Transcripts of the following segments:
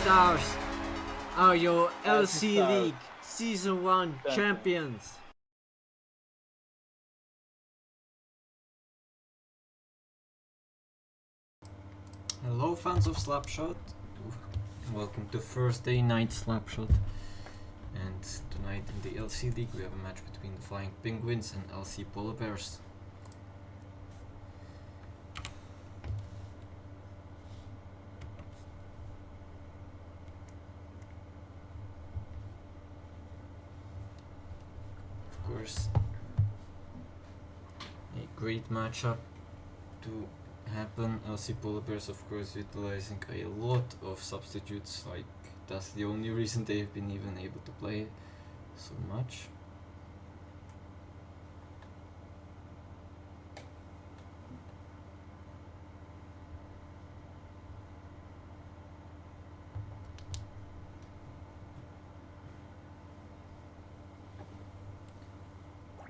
Stars are your LC Stars. League Season 1 champions. Hello fans of Slapshot, welcome to Thursday night Slapshot. And tonight in the LC League we have a match between the Flying Penguins and LC Polar Bears. Of course, a great matchup to happen. LC Polar Bears, of course, utilizing a lot of substitutes, like that's the only reason they've been even able to play so much.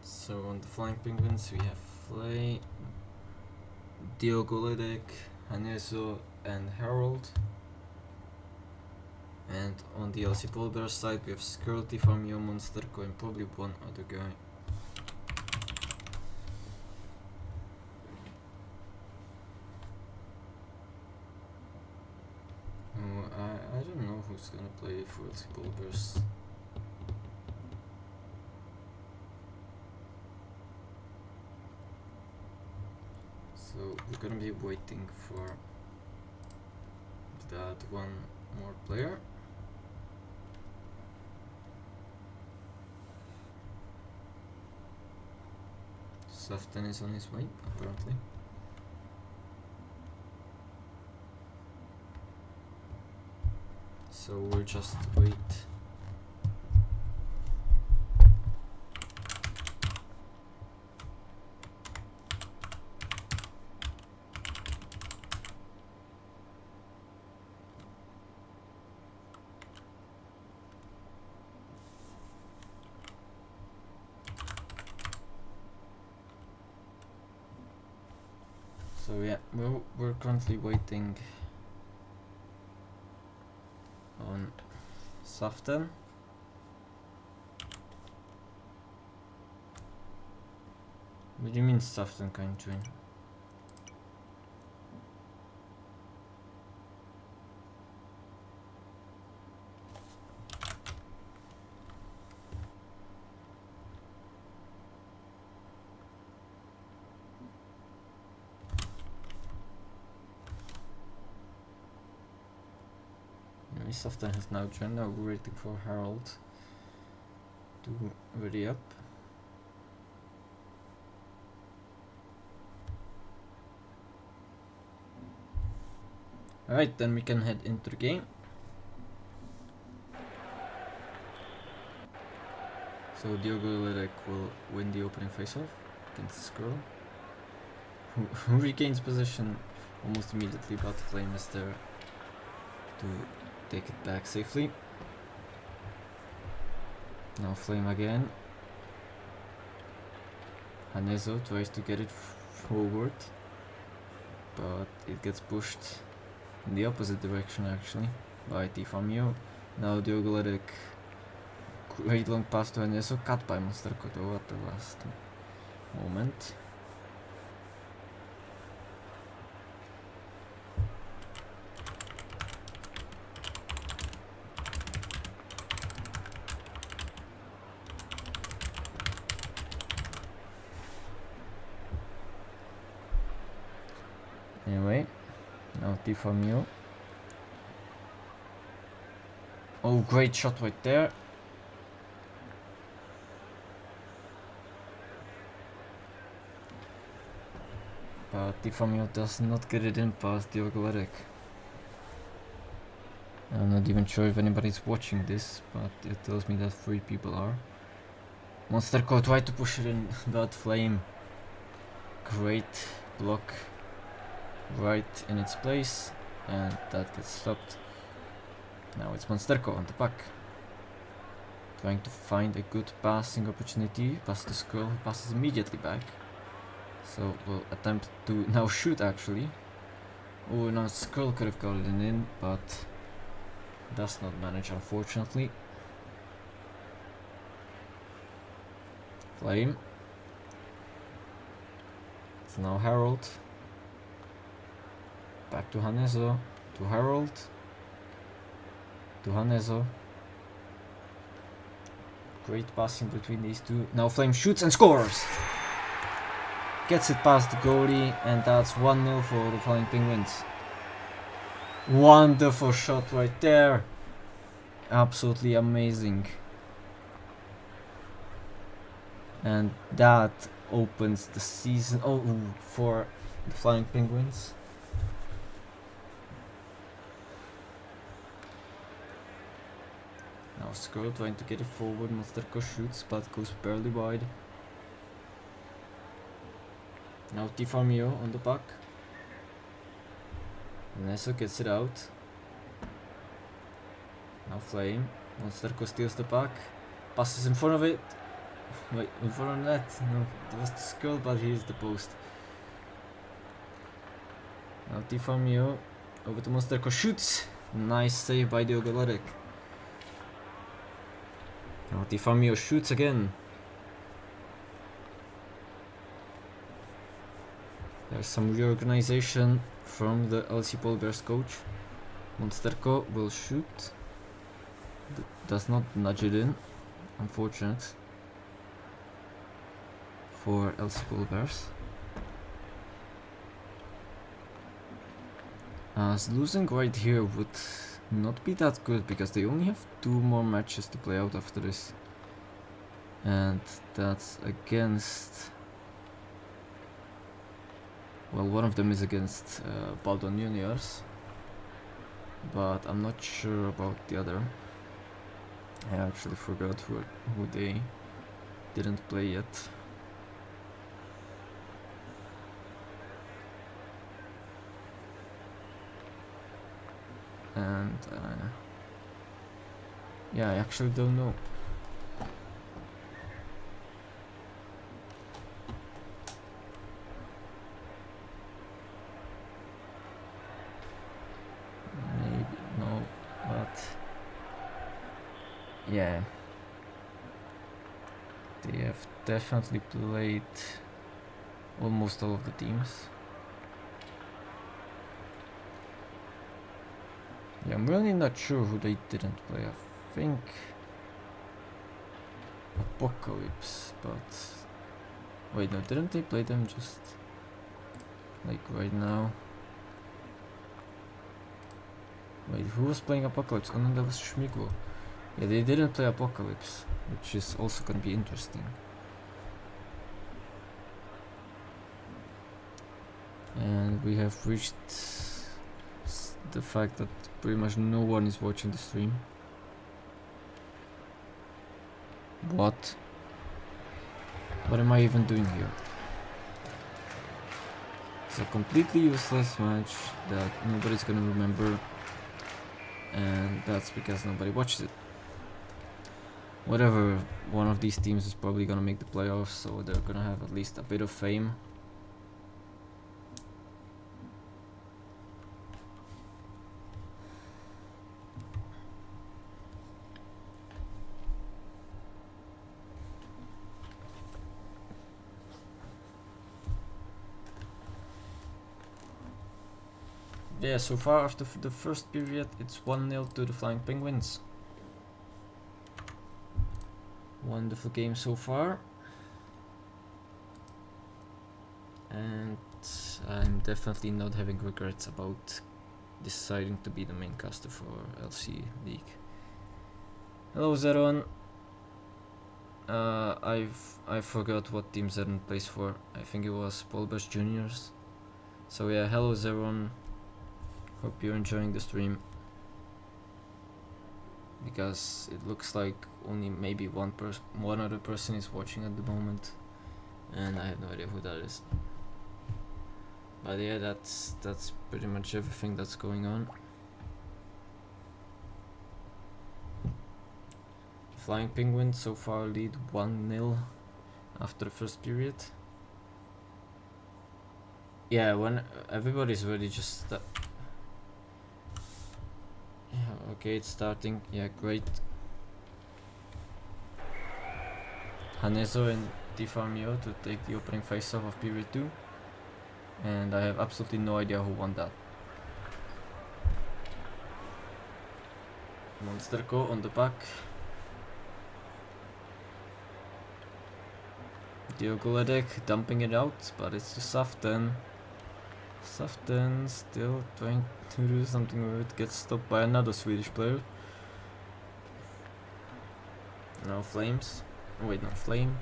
So on the Flying Penguins we have Flay, Diogo Ledek, Haneso and Harold. And on the LC Polar Bears side we have Skrull, Tifamio, Monsterko and probably one other guy. I don't know who's gonna play for LC Polar Bears. So we're gonna be waiting for that one more player. Safton is on his way, apparently. So we'll just wait. So yeah, we're currently waiting on Safton. What do you mean Safton can't join? Safton has now joined. Now we're waiting for Harold to ready up. Alright, then we can head into the game. So Diogo Ledek will win the opening faceoff against Skrull, who regains possession almost immediately, but Flame is there to take it back safely. Now Flame again. Haneso tries to get it forward, but it gets pushed in the opposite direction actually by Tifamio. Now Diogo Ledek, great long pass to Haneso, cut by Monsterko though at the last moment. Anyway, now Tifamio. Oh, great shot right there. But Tifamio does not get it in past Diogo Ledek. I'm not even sure if anybody's watching this, but it tells me that 3 people are. Monsterko tried to push it in, but Flame. Great block right in its place, and that gets stopped. Now it's Monsterko on the puck, trying to find a good passing opportunity. Pass to Skrull, who passes immediately back. So we'll attempt to now shoot actually. Oh, now Skrull could have gotten in, but does not manage, unfortunately. Flame. It's now Harold. Back to Hanezo. To Harold. To Hanezo. Great passing between these two. Now Flame shoots and scores! Gets it past the goalie, and that's 1-0 for the Flying Penguins. Wonderful shot right there. Absolutely amazing. And that opens the season for the Flying Penguins. Now Skrull trying to get it forward. Monsterko shoots, but goes barely wide. Now Tifamio on the puck. Neso gets it out. Now Flame. Monsterko steals the puck. Passes in front of it. Wait, in front of the net. No, that was the Skrull, but here's the post. Now Tifamio. Over to Monsterko. Shoots! Nice save by Diogo Lorek. Now Tifamio shoots again. There's some reorganization from the LC Polar Bears coach. Monsterko will shoot. Does not nudge it in. Unfortunate for LC Polar Bears. As losing right here would not be that good, because they only have 2 more matches to play out after this. And that's against... well, one of them is against Baldwin Juniors, but I'm not sure about the other. I actually forgot who they didn't play yet. And yeah, I actually don't know. Maybe no, but yeah, they have definitely played almost all of the teams. Yeah, I'm really not sure who they didn't play. I think Apocalypse, but wait, no, didn't they play them just like right now? Wait, who was playing Apocalypse? Oh no, that was Schmigo. Yeah, they didn't play Apocalypse, which is also gonna be interesting. And we have reached the fact that pretty much no one is watching the stream. What am I even doing here? It's a completely useless match that nobody's gonna remember, and that's because nobody watched it. Whatever, one of these teams is probably gonna make the playoffs, so they're gonna have at least a bit of fame. Yeah, so far after the first period, it's 1-0 to the Flying Penguins. Wonderful game so far. And I'm definitely not having regrets about deciding to be the main caster for LC League. Hello Zeron. I forgot what team Zeron plays for. I think it was Polar Bears Juniors. So yeah, hello Zeron. Hope you're enjoying the stream, because it looks like only maybe one other person is watching at the moment, and I have no idea who that is. But yeah, that's pretty much everything that's going on. Flying Penguins so far lead 1-0 after the first period. Yeah, when everybody's ready, just yeah, Okay, it's starting. Yeah, great. Hanezo and Di Farmio to take the opening face-off of period 2. And I have absolutely no idea who won that. Monsterko on the back. Diogo Ledek dumping it out, but it's to Saften. Saften still trying to do something with it, gets stopped by another Swedish player. Now Flames. Oh, wait, no, Flame.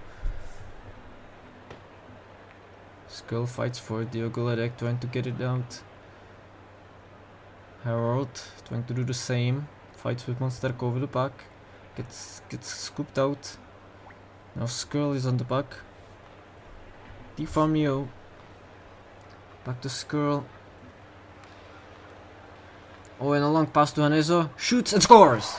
Skull fights for Diogo Ledek, trying to get it out. Harold trying to do the same. Fights with Monsterko over the back. Gets scooped out. Now Skrull is on the back. Di Farmio. Back to Skrull. Oh, and a long pass to Hanezo. Shoots and scores!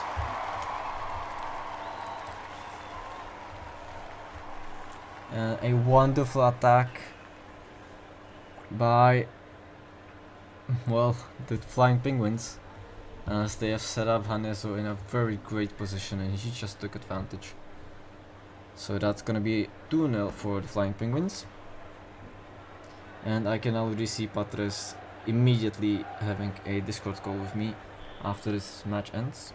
A wonderful attack by, well, the Flying Penguins, as they have set up Hanezo in a very great position and he just took advantage. So that's gonna be 2-0 for the Flying Penguins. And I can already see Patres immediately having a Discord call with me after this match ends.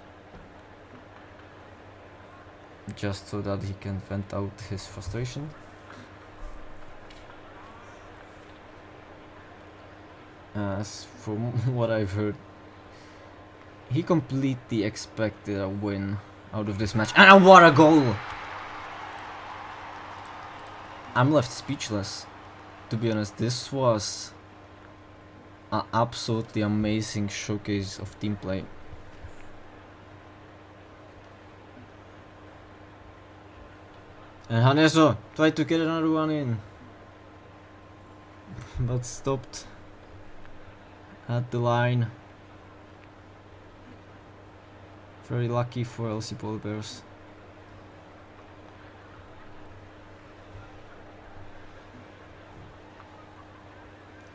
Just so that he can vent out his frustration. As from what I've heard, he completely expected a win out of this match. And what a goal! I'm left speechless, to be honest. This was an absolutely amazing showcase of team play. And Hanezo tried to get another one in, but stopped at the line. Very lucky for LC Polar Bears.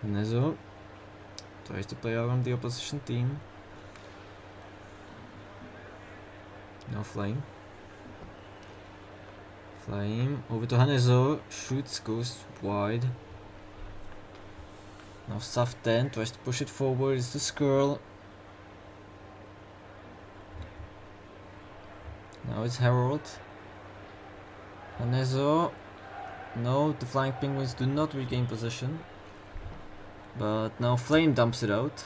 Hanezo tries to play around the opposition team. Now Flame. Flame over to Hanezo, shoots, goes wide. Now Saften tries to push it forward, it's the Skrull. Now it's Harold. Hanezo. No, the Flying Penguins do not regain possession. But now Flame dumps it out.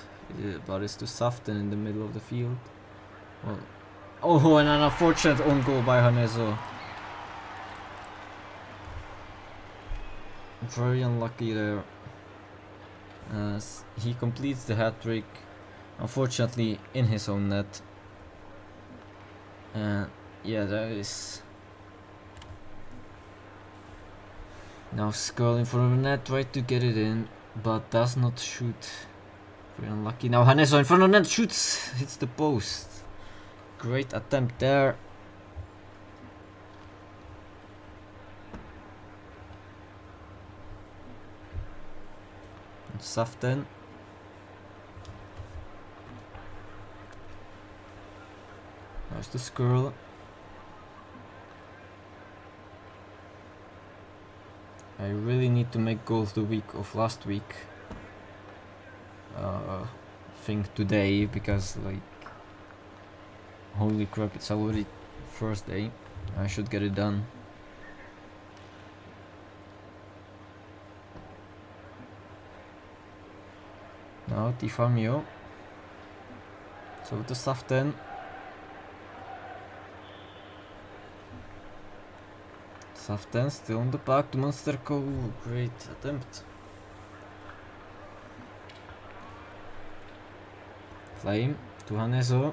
But it's to Saften in the middle of the field. Well, oh, and an unfortunate own goal by Hanezo. Very unlucky there, as he completes the hat-trick, unfortunately in his own net. And yeah, that is now Skrull in front of the net, tried to get it in, but does not shoot. Very unlucky. Now Hanezo in front of the net, shoots, hits the post. Great attempt there. Saften. There's the Skrull. I really need to make goals the week of last week. Think today, because like, holy crap, it's already first day. I should get it done. Now Di Farmio. So to Saften. Saften still on the back to Monsterko. Great attempt. Flame to Hanezo.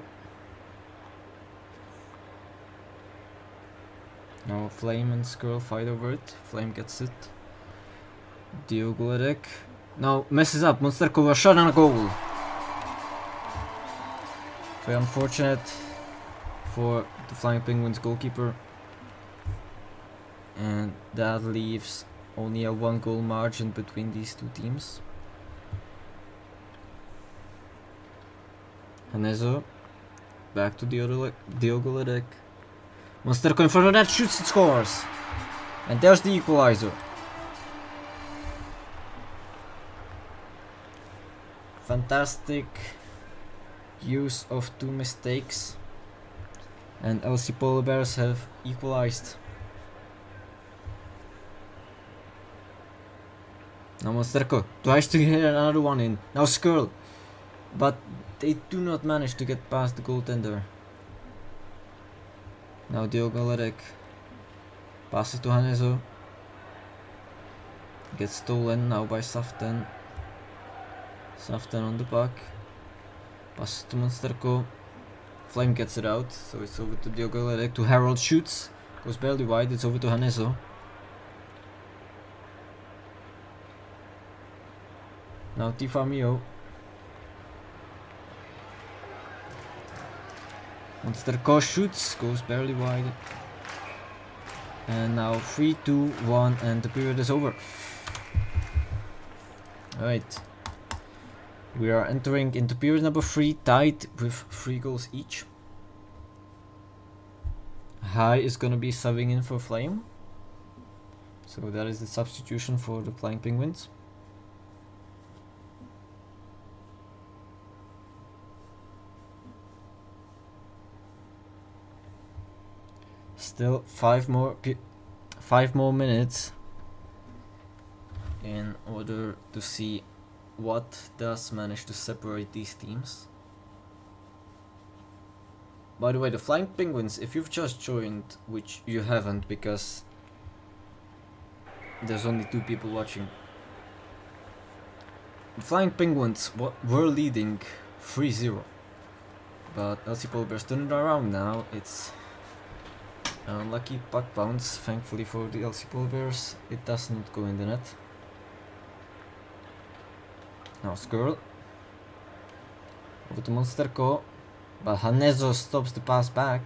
Now Flame and Skrull fight over it. Flame gets it. Diogo Ledek. Now messes up. Monsterko, a shot and a goal. Very unfortunate for the Flying Penguins goalkeeper. And that leaves only a 1-goal margin between these two teams. Hanezo back to Diogo Ledek. Monsterko in front of that, shoots and scores! And there's the equalizer. Fantastic use of 2 mistakes. And LC Polar Bears have equalized. Now Monsterko tries to hit another one in. Now Skirl. But they do not manage to get past the goaltender. Now Diogo Ledek passes to Haneso. Gets stolen now by Saften. Saften on the puck. Passes to Monsterko. Flame gets it out, so it's over to Diogo Ledek. To Harold, shoots. Goes barely wide, it's over to Haneso. Now Tifamio. Monsterko shoots, goes barely wide. And now 3-2-1 and the period is over. Alright. We are entering into period number 3, tied with 3 goals each. High is gonna be subbing in for Flame. So that is the substitution for the Flying Penguins. Still 5 more minutes in order to see what does manage to separate these teams. By the way, the Flying Penguins, if you've just joined, which you haven't because there's only 2 people watching. The Flying Penguins were leading 3-0, but LC Polar Bears turned it around now. It's an unlucky puck bounce, thankfully for the LC Polar Bears. It does not go in the net. Now Skirl. Over to Monsterko. But Haneso stops the pass back.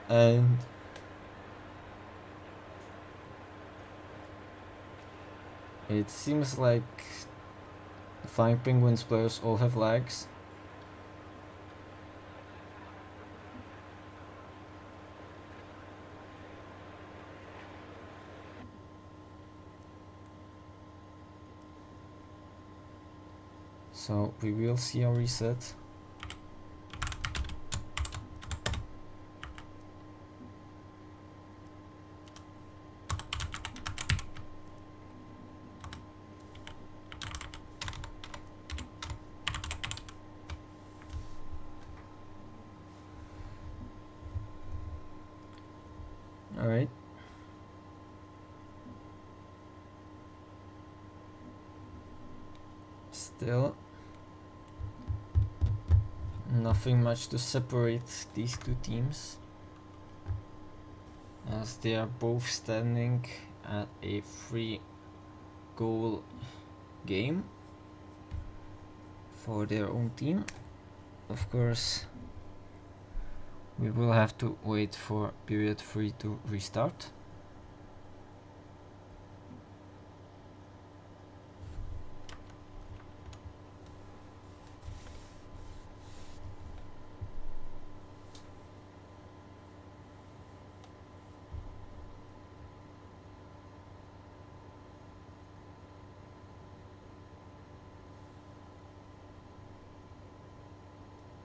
And it seems like the Flying Penguins players all have lags. So we will see a reset. All right. Still nothing much to separate these 2 teams, as they are both standing at a 3-goal game for their own team. Of course, we will have to wait for period 3 to restart.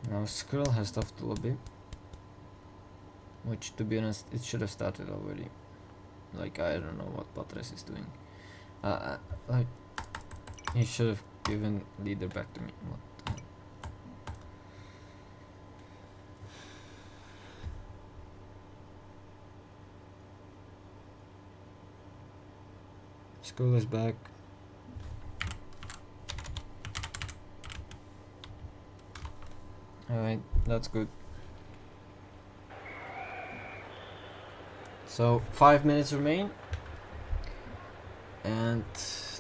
Now Skirl has left the lobby, which to be honest it should have started already. Like, I don't know what Patres is doing. Like, he should have given leader back to me. What the hell? Skirl is back. Alright, that's good. So 5 minutes remain, and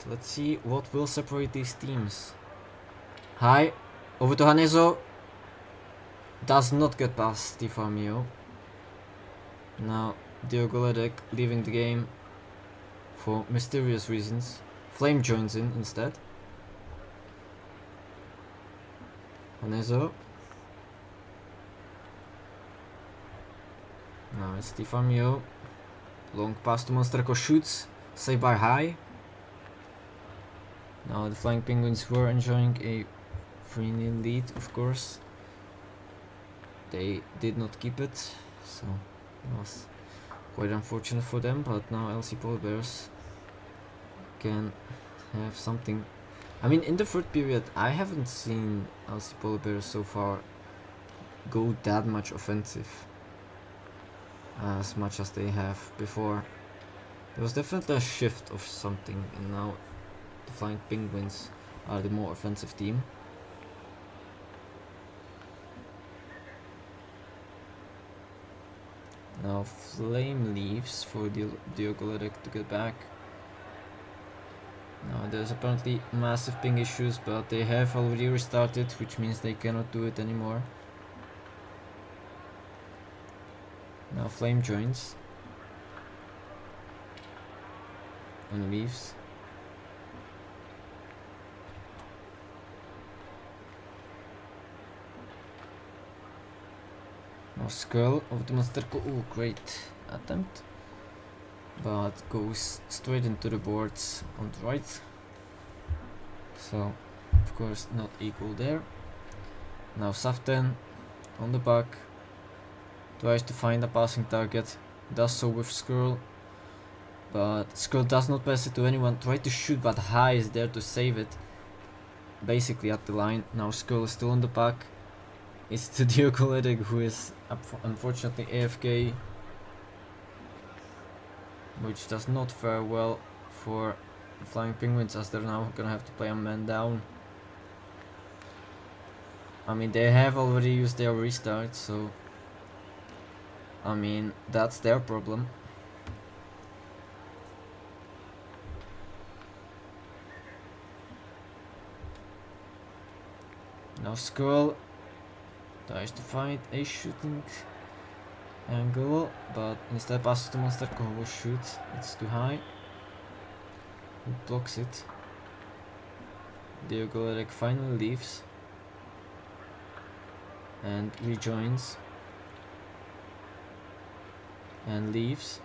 let's see what will separate these teams. High, over to Haneso. Does not get past Tifamio. Now Diogo Ledek leaving the game for mysterious reasons. Flame joins in instead. Hanezo. Now it's Tifamio. Long pass to Monsterco, shoots. Saved by High. Now the Flying Penguins were enjoying a 3-0 lead, of course. They did not keep it, so it was quite unfortunate for them, but now LC Polar Bears can have something. I mean, in the third period, I haven't seen LC Polar Bears so far go that much offensive as much as they have before. There was definitely a shift of something, and now the Flying Penguins are the more offensive team. Now Flame leaves for Diogoleric to get back. Now there's apparently massive ping issues, but they have already restarted, which means they cannot do it anymore. Now Flame joins and leaves. Now Skull of the Monsterco. Oh, great attempt, but goes straight into the boards on the right. So, of course, not equal there. Now Saften on the back tries to find a passing target, does so with Skrull, but Skrull does not pass it to anyone. Try to shoot, but High is there to save it, basically at the line. Now Skrull is still on the back. It's the Diogoleric who is unfortunately AFK, which does not fare well for the Flying Penguins, as they're now gonna have to play a man down. I mean, they have already used their restart, so I mean, that's their problem. Now Skrull tries to find a shooting angle, but instead passes to Monsterco, who will shoot. It's too high. He blocks it. Diogoleric finally leaves and rejoins and leaves.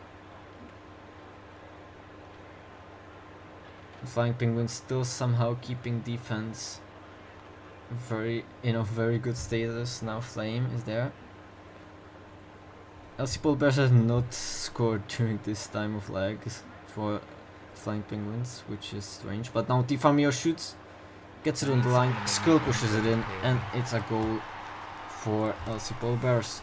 The Flying Penguins still somehow keeping defense very good status. Now Flame is there. LC Polar Bears has not scored during this time of lags for Flying Penguins, which is strange. But now Tifamio shoots, gets it on the line, Skull pushes it in, and it's a goal for LC Polar Bears.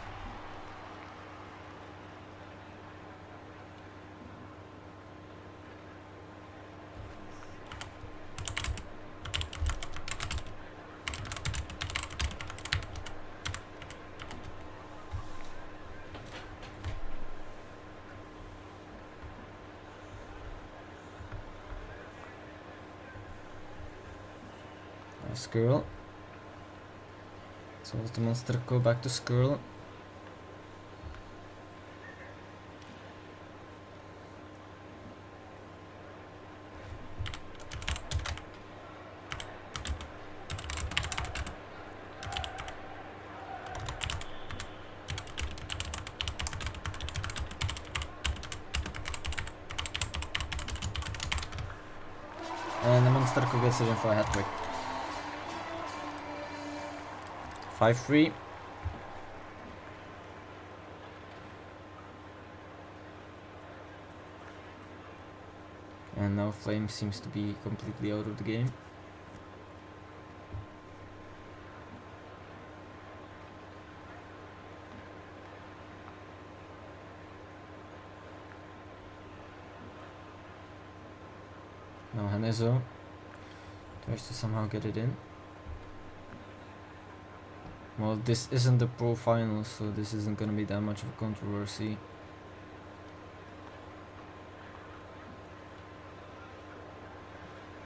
Skrull. So the Monsterco back to Skrull. And the Monsterco gets it in for a hat-trick. 5-3. And now Flame seems to be completely out of the game. Now Hanezo tries to somehow get it in. Well, this isn't the pro final, so this isn't gonna be that much of a controversy.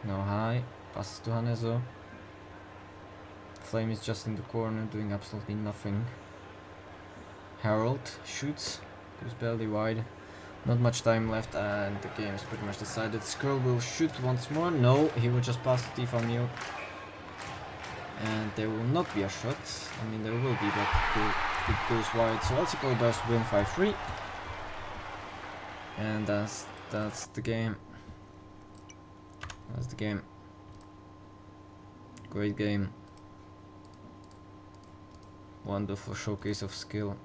Now High, passes to Hanezo. Flame is just in the corner doing absolutely nothing. Harold shoots, goes barely wide. Not much time left and the game is pretty much decided. Skrull will shoot once more. No, he will just pass to Tifamio. And there will not be a shot. I mean, there will be, but it goes wide. So LC Polar Bears win 5-3. And that's the game. That's the game. Great game. Wonderful showcase of skill.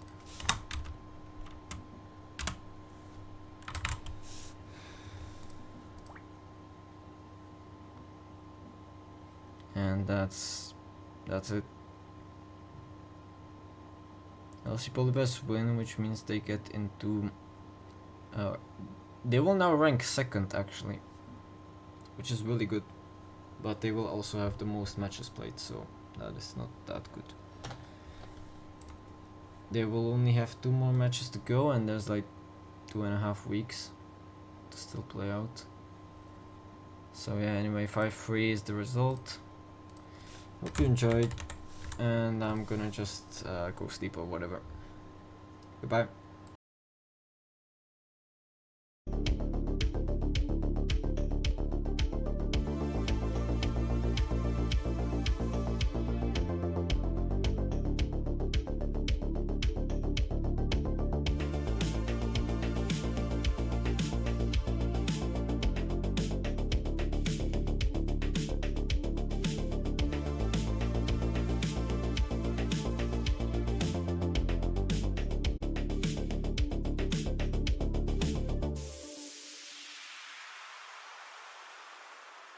And that's it. LC Polar Bears win, which means they get into they will now rank second actually, which is really good, but they will also have the most matches played, so that is not that good. They will only have 2 more matches to go, and there's like 2.5 weeks to still play out. So yeah, anyway, 5-3 is the result. Hope you enjoyed, and I'm gonna just go sleep or whatever. Goodbye.